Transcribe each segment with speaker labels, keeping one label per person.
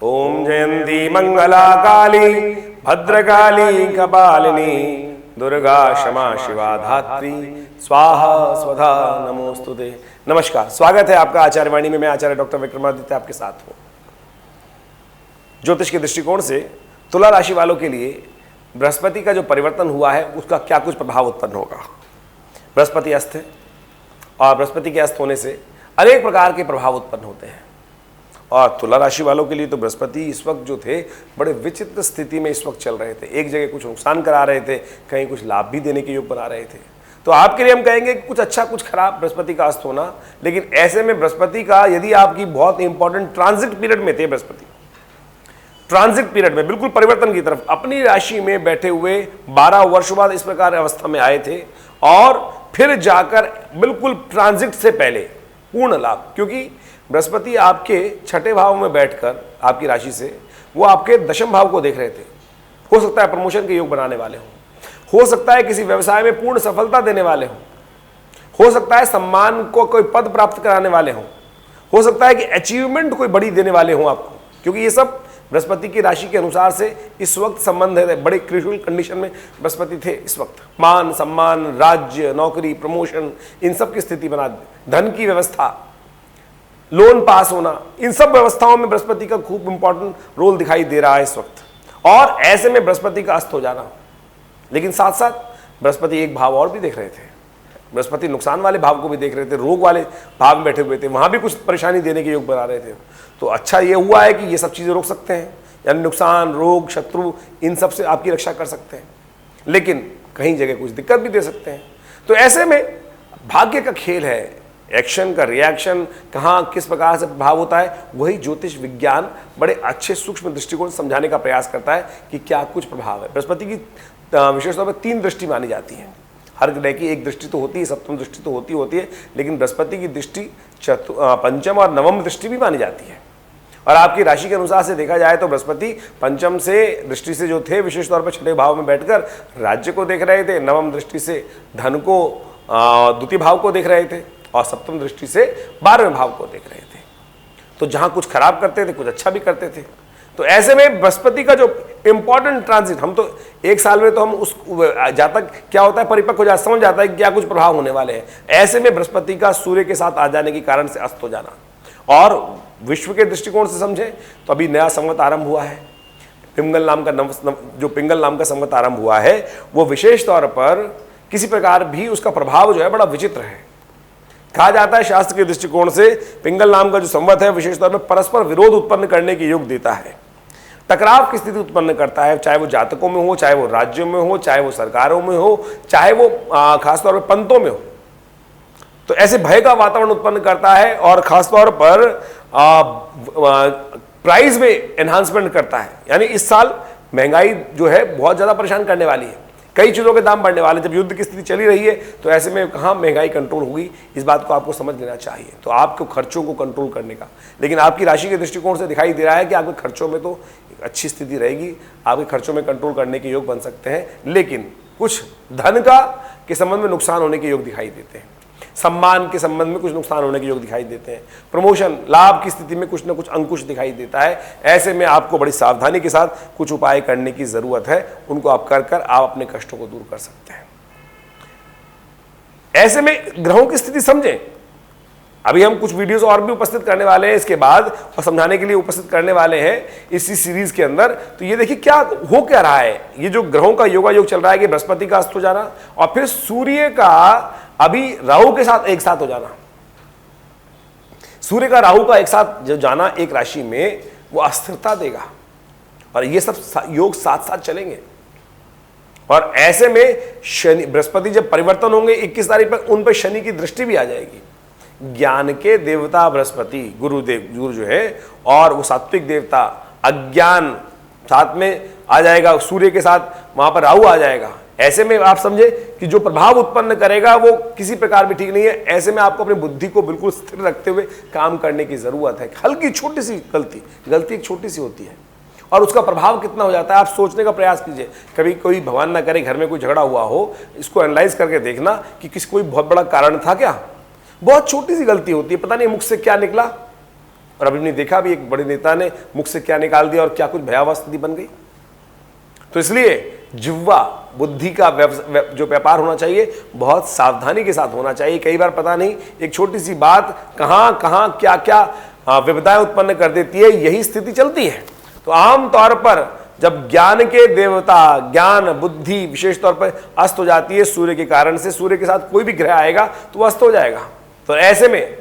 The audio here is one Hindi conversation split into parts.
Speaker 1: ओम जयंती मंगला काली भद्रकाली कपालिनी दुर्गा क्षमा शिवा धात्री स्वाहा स्वधा नमोस्तुते। नमस्कार, स्वागत है आपका आचार्य वाणी में। मैं आचार्य डॉक्टर विक्रमादित्य आपके साथ हूं। ज्योतिष के दृष्टिकोण से तुला राशि वालों के लिए बृहस्पति का जो परिवर्तन हुआ है उसका क्या कुछ प्रभाव उत्पन्न होगा। बृहस्पति अस्त है और बृहस्पति के अस्त होने से अनेक प्रकार के प्रभाव उत्पन्न होते हैं और तुला राशि वालों के लिए तो बृहस्पति इस वक्त जो थे बड़े विचित्र स्थिति में इस वक्त चल रहे थे। एक जगह कुछ नुकसान करा रहे थे, कहीं कुछ लाभ भी देने के योग बना रहे थे। तो आपके लिए हम कहेंगे कुछ अच्छा कुछ खराब बृहस्पति का अस्त होना। लेकिन ऐसे में बृहस्पति का यदि आपकी बहुत इंपॉर्टेंट ट्रांजिट पीरियड में थे, बृहस्पति ट्रांजिट पीरियड में बिल्कुल परिवर्तन की तरफ अपनी राशि में बैठे हुए 12 वर्ष बाद इस प्रकार अवस्था में आए थे और फिर जाकर बिल्कुल ट्रांजिट से पहले पूर्ण लाभ, क्योंकि बृहस्पति आपके छठे भाव में बैठकर आपकी राशि से वो आपके दशम भाव को देख रहे थे। हो सकता है प्रमोशन के योग बनाने वाले हों, हो सकता है किसी व्यवसाय में पूर्ण सफलता देने वाले हों, हो सकता है सम्मान को कोई पद प्राप्त कराने वाले हों, हो सकता है कि अचीवमेंट कोई बड़ी देने वाले हों आपको, क्योंकि ये सब बृहस्पति की राशि के अनुसार से इस वक्त संबंध है। बड़े क्रिटिकल कंडीशन में बृहस्पति थे इस वक्त। मान सम्मान, राज्य, नौकरी, प्रमोशन, इन सब की स्थिति बना, धन की व्यवस्था, लोन पास होना, इन सब व्यवस्थाओं में बृहस्पति का खूब इंपॉर्टेंट रोल दिखाई दे रहा है इस वक्त। और ऐसे में बृहस्पति का अस्त हो जाना, लेकिन साथ साथ बृहस्पति एक भाव और भी देख रहे थे। बृहस्पति नुकसान वाले भाव को भी देख रहे थे, रोग वाले भाव में बैठे हुए थे, वहां भी कुछ परेशानी देने के योग बना रहे थे। तो अच्छा ये हुआ है कि ये सब चीजें रोक सकते हैं, यानी नुकसान, रोग, शत्रु, इन सब से आपकी रक्षा कर सकते हैं, लेकिन कहीं जगह कुछ दिक्कत भी दे सकते हैं। तो ऐसे में भाग्य का खेल है, एक्शन का रिएक्शन कहाँ किस प्रकार से प्रभाव होता है, वही ज्योतिष विज्ञान बड़े अच्छे सूक्ष्म दृष्टिकोण से समझाने का प्रयास करता है कि क्या कुछ प्रभाव है। बृहस्पति की विशेष तौर पर 3 दृष्टि मानी जाती है। हर ग्रह की एक दृष्टि तो होती है, सप्तम दृष्टि तो होती है, लेकिन बृहस्पति की दृष्टि पंचम और नवम दृष्टि भी मानी जाती है। और आपकी राशि के अनुसार से देखा जाए तो बृहस्पति पंचम से दृष्टि से जो थे विशेष तौर पर छठे भाव में बैठकर राज्य को देख रहे थे, नवम दृष्टि से धन को द्वितीय भाव को देख रहे थे और सप्तम दृष्टि से 12वें भाव को देख रहे थे। तो जहां कुछ खराब करते थे कुछ अच्छा भी करते थे। तो ऐसे में बृहस्पति का जो इंपॉर्टेंट ट्रांजिट, हम तो एक साल में तो हम उस जातक क्या होता है परिपक्व हो जाता, समझ जाता है कि क्या कुछ प्रभाव होने वाले हैं। ऐसे में बृहस्पति का सूर्य के साथ आ जाने के कारण से अस्त हो जाना, और विश्व के दृष्टिकोण से समझे तो अभी नया संवत आरंभ हुआ है। पिंगल नाम का जो पिंगल नाम का संवत आरंभ हुआ है वो विशेष तौर पर किसी प्रकार भी उसका प्रभाव जो है बड़ा विचित्र है। कहा जाता है शास्त्र के दृष्टिकोण से पिंगल नाम का जो संवत है विशेष तौर पर परस्पर विरोध उत्पन्न करने के योग देता है, टकराव की स्थिति उत्पन्न करता है, चाहे वो जातकों में हो, चाहे वो राज्यों में हो, चाहे वो सरकारों में हो, चाहे वो खासतौर पर पंतों में हो। तो ऐसे भय का वातावरण उत्पन्न करता है और खासतौर पर प्राइस में एनहांसमेंट करता है। यानी इस साल महंगाई जो है बहुत ज्यादा परेशान करने वाली है, कई चीजों के दाम बढ़ने वाले। जब युद्ध की स्थिति चली रही है तो ऐसे में कहाँ महंगाई कंट्रोल होगी, इस बात को आपको समझ लेना चाहिए। तो आपको खर्चों को कंट्रोल करने का, लेकिन आपकी राशि के दृष्टिकोण से दिखाई दे रहा है कि आपके खर्चों में तो एक अच्छी स्थिति रहेगी, आपके खर्चों में कंट्रोल करने के योग बन सकते हैं, लेकिन कुछ धन का के संबंध में नुकसान होने के योग दिखाई देते हैं, सम्मान के संबंध में कुछ नुकसान होने के योग दिखाई देते हैं, प्रमोशन लाभ की स्थिति में कुछ न कुछ अंकुश दिखाई देता है। ऐसे में आपको बड़ी सावधानी के साथ कुछ उपाय करने की जरूरत है, उनको आप कर आप अपने कष्टों को दूर कर सकते हैं। ऐसे में ग्रहों की स्थिति समझें। अभी हम कुछ वीडियोस और भी उपस्थित करने वाले हैं इसके बाद, और समझाने के लिए उपस्थित करने वाले हैं इसी सीरीज के अंदर। तो ये देखिए क्या हो क्या रहा है, ये जो ग्रहों का योगा योग चल रहा है कि बृहस्पति का अस्त हो जाना और फिर सूर्य का अभी राहु के साथ एक साथ हो जाना। सूर्य का राहु का एक साथ जो जाना एक राशि में वो अस्थिरता देगा, और ये सब योग साथ साथ चलेंगे। और ऐसे में शनि बृहस्पति जब परिवर्तन होंगे 21 तारीख पर, उन पर शनि की दृष्टि भी आ जाएगी। ज्ञान के देवता बृहस्पति गुरु जो है, और वो सात्विक देवता अज्ञान साथ में आ जाएगा, सूर्य के साथ वहां पर राहु आ जाएगा। ऐसे में आप समझे कि जो प्रभाव उत्पन्न करेगा वो किसी प्रकार भी ठीक नहीं है। ऐसे में आपको अपनी बुद्धि को बिल्कुल स्थिर रखते हुए काम करने की जरूरत है। हल्की छोटी सी गलती एक छोटी सी होती है और उसका प्रभाव कितना हो जाता है आप सोचने का प्रयास कीजिए। कभी कोई भगवान ना करे घर में कोई झगड़ा हुआ हो, इसको एनालाइज करके देखना कि कोई बहुत बड़ा कारण था क्या। बहुत छोटी सी गलती होती है, पता नहीं मुख से क्या निकला, और अभी हमने देखा भी एक बड़े नेता ने मुख से क्या निकाल दिया और क्या कुछ भयावह स्थिति बन गई। तो इसलिए जिह्वा बुद्धि का जो व्यापार होना चाहिए बहुत सावधानी के साथ होना चाहिए। कई बार पता नहीं एक छोटी सी बात कहां कहां क्या क्या विपदाएं उत्पन्न कर देती है, यही स्थिति चलती है। तो आमतौर पर जब ज्ञान के देवता ज्ञान बुद्धि विशेष तौर पर अस्त हो जाती है सूर्य के कारण से, सूर्य के साथ कोई भी ग्रह आएगा तो अस्त हो जाएगा। तो ऐसे में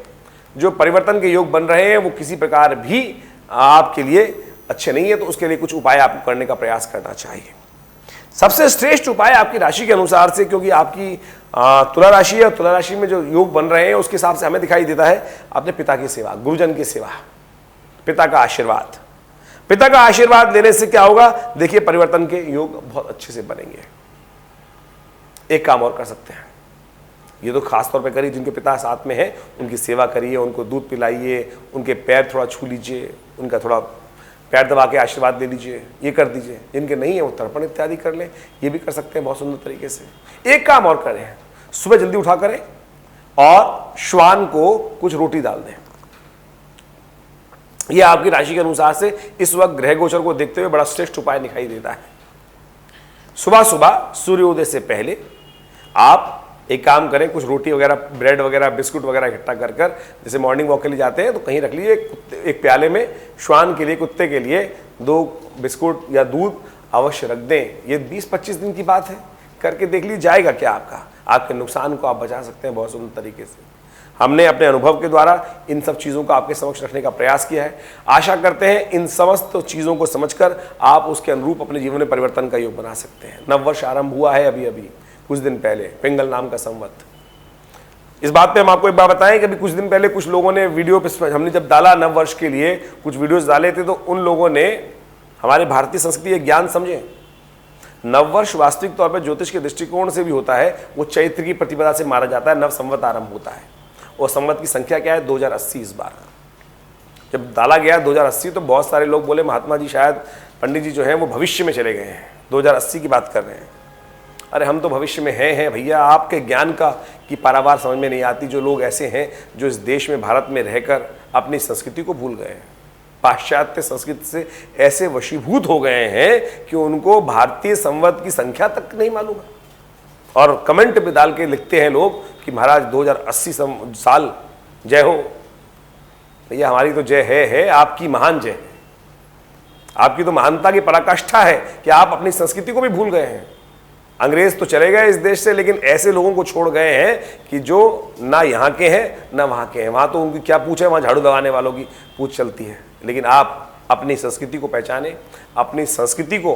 Speaker 1: जो परिवर्तन के योग बन रहे हैं वो किसी प्रकार भी आपके लिए अच्छे नहीं है, तो उसके लिए कुछ उपाय आपको करने का प्रयास करना चाहिए। सबसे श्रेष्ठ उपाय आपकी राशि के अनुसार से, क्योंकि आपकी तुला राशि है और तुला राशि में जो योग बन रहे हैं उसके हिसाब से हमें दिखाई देता है अपने पिता की सेवा, गुरुजन की सेवा, पिता का आशीर्वाद। पिता का आशीर्वाद लेने से क्या होगा, देखिए परिवर्तन के योग बहुत अच्छे से बनेंगे। एक काम और कर सकते हैं, ये तो खास तौर पे करिए जिनके पिता साथ में हैं उनकी सेवा करिए, उनको दूध पिलाइए, उनके पैर थोड़ा छू लीजिए, उनका थोड़ा पैर दबा के आशीर्वाद ले लीजिए, ये कर दीजिए। जिनके नहीं है वो तर्पण इत्यादि कर लें, ये भी कर सकते हैं बहुत सुंदर तरीके से। एक काम और करें, सुबह जल्दी उठा करें और श्वान को कुछ रोटी डाल दें। यह आपकी राशि के अनुसार से इस वक्त ग्रह गोचर को देखते हुए बड़ा श्रेष्ठ उपाय दिखाई देता है। सुबह सुबह सूर्योदय से पहले आप एक काम करें, कुछ रोटी वगैरह ब्रेड वगैरह बिस्कुट वगैरह इकट्ठा कर कर, जैसे मॉर्निंग वॉक के लिए जाते हैं तो कहीं रख लीजिए, एक प्याले में श्वान के लिए कुत्ते के लिए 2 बिस्कुट या दूध अवश्य रख दें। ये 20-25 दिन की बात है, करके देख लीजिए जाएगा क्या आपके नुकसान को आप बचा सकते हैं बहुत सुंदर तरीके से। हमने अपने अनुभव के द्वारा इन सब चीज़ों को आपके समक्ष रखने का प्रयास किया है। आशा करते हैं इन समस्त चीज़ों को समझकर आप उसके अनुरूप अपने जीवन में परिवर्तन का योग बना सकते हैं। नववर्ष आरंभ हुआ है अभी कुछ दिन पहले, पिंगल नाम का संवत। इस बात पे हम आपको एक बात बताएं कि अभी कुछ दिन पहले कुछ लोगों ने वीडियो पे, हमने जब डाला नववर्ष के लिए कुछ वीडियोस डाले थे, तो उन लोगों ने हमारे भारतीय संस्कृति के ज्ञान समझे। नववर्ष वास्तविक तौर पर ज्योतिष के दृष्टिकोण से भी होता है, वो चैत्र की प्रतिपदा से मारा जाता है, नव संवत आरंभ होता है। और संवत की संख्या क्या है, 2080। इस बार जब डाला गया 2080 तो बहुत सारे लोग बोले महात्मा जी शायद पंडित जी जो हैं वो भविष्य में चले गए हैं, 2080 की बात कर रहे हैं। अरे हम तो भविष्य में हैं भैया, आपके ज्ञान की पारावार समझ में नहीं आती। जो लोग ऐसे हैं जो इस देश में भारत में रहकर अपनी संस्कृति को भूल गए हैं, पाश्चात्य संस्कृति से ऐसे वशीभूत हो गए हैं कि उनको भारतीय संवत की संख्या तक नहीं मालूम है। और कमेंट में डाल के लिखते हैं लोग कि महाराज 2080 साल जय हो। भैया हमारी तो जय है, आपकी महान जय है। आपकी तो महानता की पराकाष्ठा है कि आप अपनी संस्कृति को भी भूल गए हैं। अंग्रेज तो चले गए इस देश से, लेकिन ऐसे लोगों को छोड़ गए हैं कि जो ना यहाँ के हैं ना वहाँ के हैं। वहाँ तो उनकी क्या पूछ है, वहाँ झाड़ू लगाने वालों की पूछ चलती है। लेकिन आप अपनी संस्कृति को पहचानें, अपनी संस्कृति को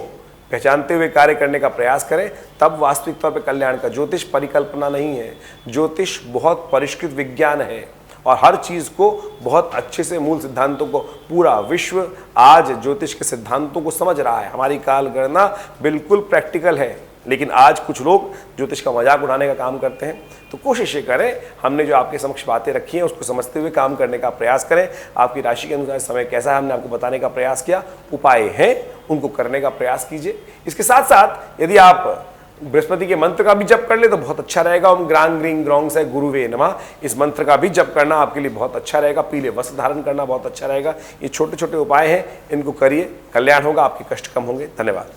Speaker 1: पहचानते हुए कार्य करने का प्रयास करें, तब वास्तविक तौर पर कल्याण का। ज्योतिष परिकल्पना नहीं है, ज्योतिष बहुत परिष्कृत विज्ञान है और हर चीज़ को बहुत अच्छे से मूल सिद्धांतों को, पूरा विश्व आज ज्योतिष के सिद्धांतों को समझ रहा है। हमारी काल गणना बिल्कुल प्रैक्टिकल है, लेकिन आज कुछ लोग ज्योतिष का मजाक उड़ाने का काम करते हैं। तो कोशिश ये करें, हमने जो आपके समक्ष बातें रखी हैं उसको समझते हुए काम करने का प्रयास करें। आपकी राशि के अनुसार समय कैसा है हमने आपको बताने का प्रयास किया, उपाय हैं उनको करने का प्रयास कीजिए। इसके साथ साथ यदि आप बृहस्पति के मंत्र का भी जप कर ले तो बहुत अच्छा रहेगा। ओम ग्रांग ग्रीं ग्रौंग से गुरुवे नमः, इस मंत्र का भी जप करना आपके लिए बहुत अच्छा रहेगा। पीले वस्त्र धारण करना बहुत अच्छा रहेगा। ये छोटे छोटे उपाय हैं, इनको करिए, कल्याण होगा, आपके कष्ट कम होंगे। धन्यवाद।